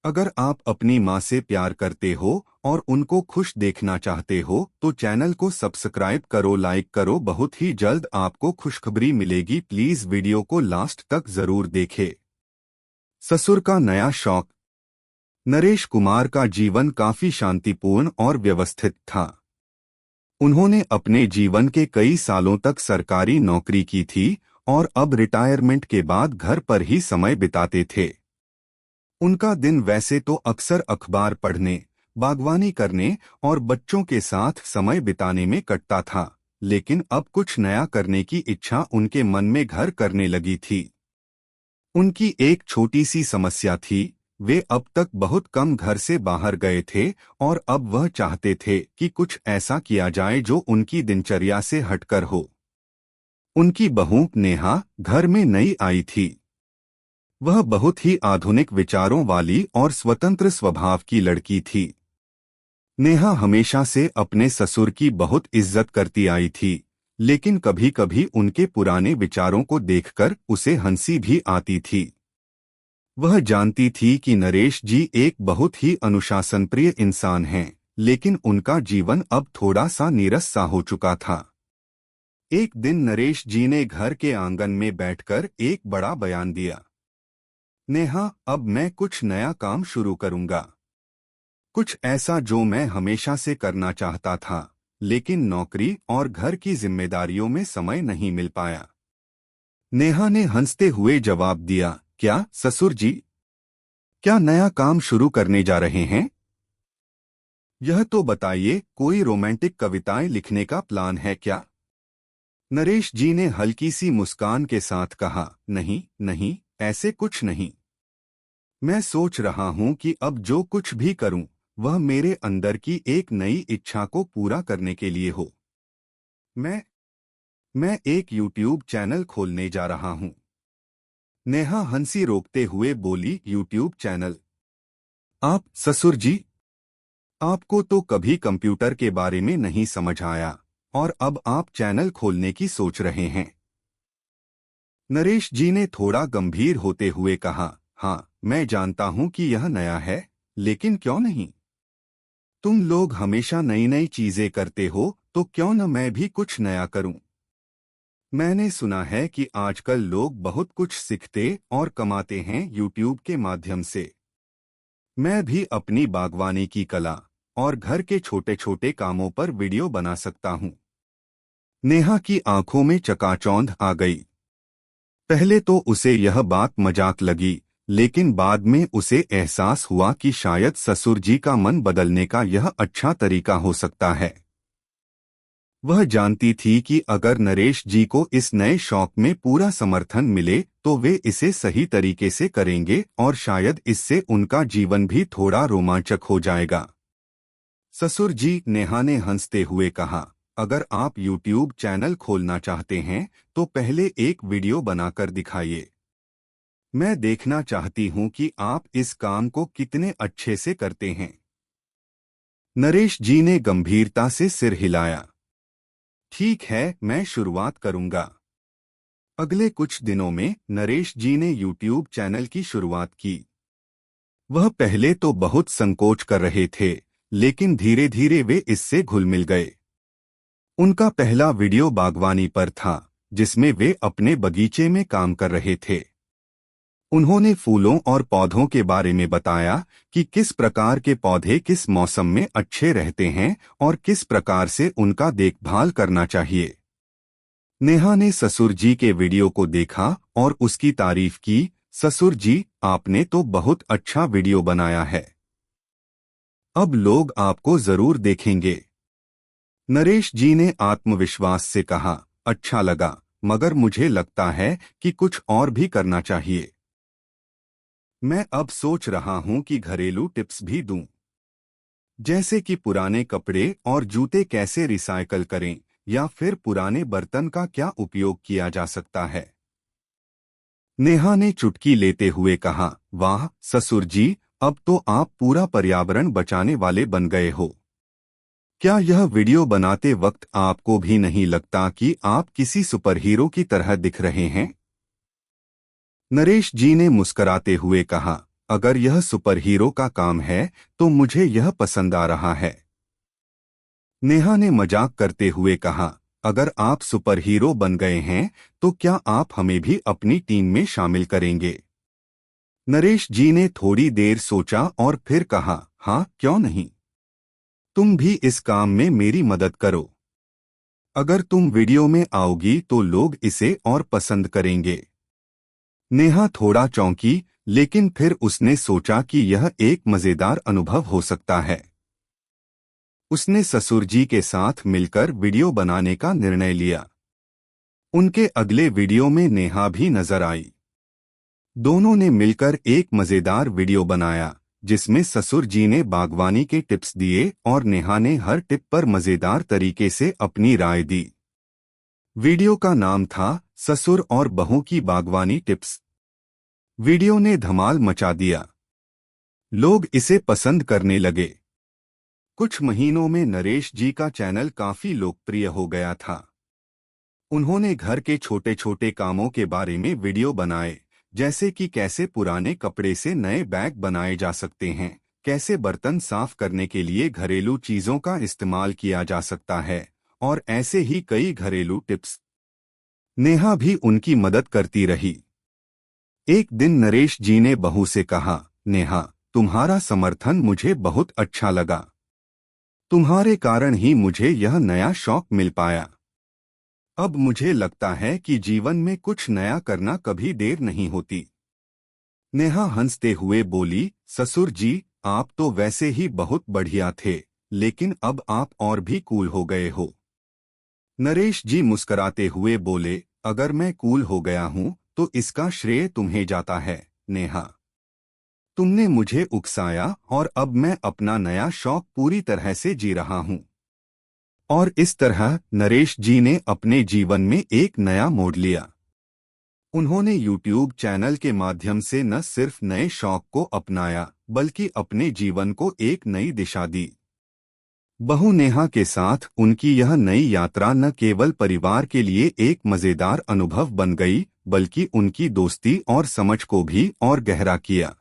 अगर आप अपनी माँ से प्यार करते हो और उनको खुश देखना चाहते हो तो चैनल को सब्सक्राइब करो, लाइक करो। बहुत ही जल्द आपको खुशखबरी मिलेगी। प्लीज वीडियो को लास्ट तक जरूर देखें। ससुर का नया शौक। नरेश कुमार का जीवन काफी शांतिपूर्ण और व्यवस्थित था। उन्होंने अपने जीवन के कई सालों तक सरकारी नौकरी की थी और अब रिटायरमेंट के बाद घर पर ही समय बिताते थे। उनका दिन वैसे तो अक्सर अखबार पढ़ने, बागवानी करने और बच्चों के साथ समय बिताने में कटता था, लेकिन अब कुछ नया करने की इच्छा उनके मन में घर करने लगी थी। उनकी एक छोटी सी समस्या थी। वे अब तक बहुत कम घर से बाहर गए थे और अब वह चाहते थे कि कुछ ऐसा किया जाए जो उनकी दिनचर्या से हटकर हो। उनकी बहू नेहा घर में नई आई थी। वह बहुत ही आधुनिक विचारों वाली और स्वतंत्र स्वभाव की लड़की थी। नेहा हमेशा से अपने ससुर की बहुत इज्जत करती आई थी, लेकिन कभी कभी उनके पुराने विचारों को देखकर उसे हंसी भी आती थी। वह जानती थी कि नरेश जी एक बहुत ही अनुशासनप्रिय इंसान हैं, लेकिन उनका जीवन अब थोड़ा सा नीरस सा हो चुका था। एक दिन नरेश जी ने घर के आंगन में बैठकर एक बड़ा बयान दिया। नेहा, अब मैं कुछ नया काम शुरू करूंगा। कुछ ऐसा जो मैं हमेशा से करना चाहता था, लेकिन नौकरी और घर की जिम्मेदारियों में समय नहीं मिल पाया। नेहा ने हंसते हुए जवाब दिया, क्या ससुर जी, क्या नया काम शुरू करने जा रहे हैं? यह तो बताइए, कोई रोमांटिक कविताएं लिखने का प्लान है क्या? नरेश जी ने हल्की सी मुस्कान के साथ कहा, नहीं नहीं, ऐसे कुछ नहीं। मैं सोच रहा हूं कि अब जो कुछ भी करूं वह मेरे अंदर की एक नई इच्छा को पूरा करने के लिए हो। मैं एक यूट्यूब चैनल खोलने जा रहा हूं। नेहा हंसी रोकते हुए बोली, यूट्यूब चैनल? आप ससुर जी, आपको तो कभी कंप्यूटर के बारे में नहीं समझ आया और अब आप चैनल खोलने की सोच रहे हैं? नरेश जी ने थोड़ा गंभीर होते हुए कहा, हाँ, मैं जानता हूं कि यह नया है, लेकिन क्यों नहीं? तुम लोग हमेशा नई नई चीजें करते हो, तो क्यों न मैं भी कुछ नया करूं? मैंने सुना है कि आजकल लोग बहुत कुछ सीखते और कमाते हैं यूट्यूब के माध्यम से। मैं भी अपनी बागवानी की कला और घर के छोटे छोटे कामों पर वीडियो बना सकता हूं। नेहा की आंखों में चकाचौंध आ गई। पहले तो उसे यह बात मजाक लगी, लेकिन बाद में उसे एहसास हुआ कि शायद ससुर जी का मन बदलने का यह अच्छा तरीका हो सकता है। वह जानती थी कि अगर नरेश जी को इस नए शौक में पूरा समर्थन मिले तो वे इसे सही तरीके से करेंगे और शायद इससे उनका जीवन भी थोड़ा रोमांचक हो जाएगा। ससुर जी, नेहा ने हंसते हुए कहा, अगर आप यूट्यूब चैनल खोलना चाहते हैं तो पहले एक वीडियो बनाकर दिखाइए। मैं देखना चाहती हूं कि आप इस काम को कितने अच्छे से करते हैं। नरेश जी ने गंभीरता से सिर हिलाया। ठीक है, मैं शुरुआत करूंगा। अगले कुछ दिनों में नरेश जी ने यूट्यूब चैनल की शुरुआत की। वह पहले तो बहुत संकोच कर रहे थे, लेकिन धीरे धीरे वे इससे घुल मिल गए। उनका पहला वीडियो बागवानी पर था, जिसमें वे अपने बगीचे में काम कर रहे थे। उन्होंने फूलों और पौधों के बारे में बताया कि किस प्रकार के पौधे किस मौसम में अच्छे रहते हैं और किस प्रकार से उनका देखभाल करना चाहिए। नेहा ने ससुर जी के वीडियो को देखा और उसकी तारीफ की, ससुर जी, आपने तो बहुत अच्छा वीडियो बनाया है। अब लोग आपको जरूर देखेंगे। नरेश जी ने आत्मविश्वास से कहा, अच्छा लगा, मगर मुझे लगता है कि कुछ और भी करना चाहिए। मैं अब सोच रहा हूं कि घरेलू टिप्स भी दूं, जैसे कि पुराने कपड़े और जूते कैसे रिसाइकल करें या फिर पुराने बर्तन का क्या उपयोग किया जा सकता है। नेहा ने चुटकी लेते हुए कहा, वाह ससुर जी, अब तो आप पूरा पर्यावरण बचाने वाले बन गए हो। क्या यह वीडियो बनाते वक्त आपको भी नहीं लगता कि आप किसी सुपर हीरो की तरह दिख रहे हैं? नरेश जी ने मुस्कराते हुए कहा, अगर यह सुपर हीरो का काम है तो मुझे यह पसंद आ रहा है। नेहा ने मजाक करते हुए कहा, अगर आप सुपर हीरो बन गए हैं तो क्या आप हमें भी अपनी टीम में शामिल करेंगे? नरेश जी ने थोड़ी देर सोचा और फिर कहा, हाँ क्यों नहीं। तुम भी इस काम में मेरी मदद करो। अगर तुम वीडियो में आओगी तो लोग इसे और पसंद करेंगे। नेहा थोड़ा चौंकी, लेकिन फिर उसने सोचा कि यह एक मजेदार अनुभव हो सकता है। उसने ससुर जी के साथ मिलकर वीडियो बनाने का निर्णय लिया। उनके अगले वीडियो में नेहा भी नजर आई। दोनों ने मिलकर एक मजेदार वीडियो बनाया जिसमें ससुर जी ने बागवानी के टिप्स दिए और नेहा ने हर टिप पर मजेदार तरीके से अपनी राय दी। वीडियो का नाम था ससुर और बहू की बागवानी टिप्स। वीडियो ने धमाल मचा दिया। लोग इसे पसंद करने लगे। कुछ महीनों में नरेश जी का चैनल काफी लोकप्रिय हो गया था। उन्होंने घर के छोटे छोटे कामों के बारे में वीडियो बनाए, जैसे कि कैसे पुराने कपड़े से नए बैग बनाए जा सकते हैं, कैसे बर्तन साफ करने के लिए घरेलू चीजों का इस्तेमाल किया जा सकता है, और ऐसे ही कई घरेलू टिप्स। नेहा भी उनकी मदद करती रही। एक दिन नरेश जी ने बहू से कहा, नेहा, तुम्हारा समर्थन मुझे बहुत अच्छा लगा। तुम्हारे कारण ही मुझे यह नया शौक मिल पाया। अब मुझे लगता है कि जीवन में कुछ नया करना कभी देर नहीं होती। नेहा हंसते हुए बोली, ससुर जी, आप तो वैसे ही बहुत बढ़िया थे, लेकिन अब आप और भी कूल हो गए हो। नरेश जी मुस्कुराते हुए बोले, अगर मैं कूल हो गया हूं तो इसका श्रेय तुम्हें जाता है, नेहा। तुमने मुझे उकसाया और अब मैं अपना नया शौक पूरी तरह से जी रहा हूं। और इस तरह नरेश जी ने अपने जीवन में एक नया मोड़ लिया। उन्होंने YouTube चैनल के माध्यम से न सिर्फ नए शौक को अपनाया, बल्कि अपने जीवन को एक नई दिशा दी। बहू नेहा के साथ उनकी यह नई यात्रा न केवल परिवार के लिए एक मजेदार अनुभव बन गई, बल्कि उनकी दोस्ती और समझ को भी और गहरा किया।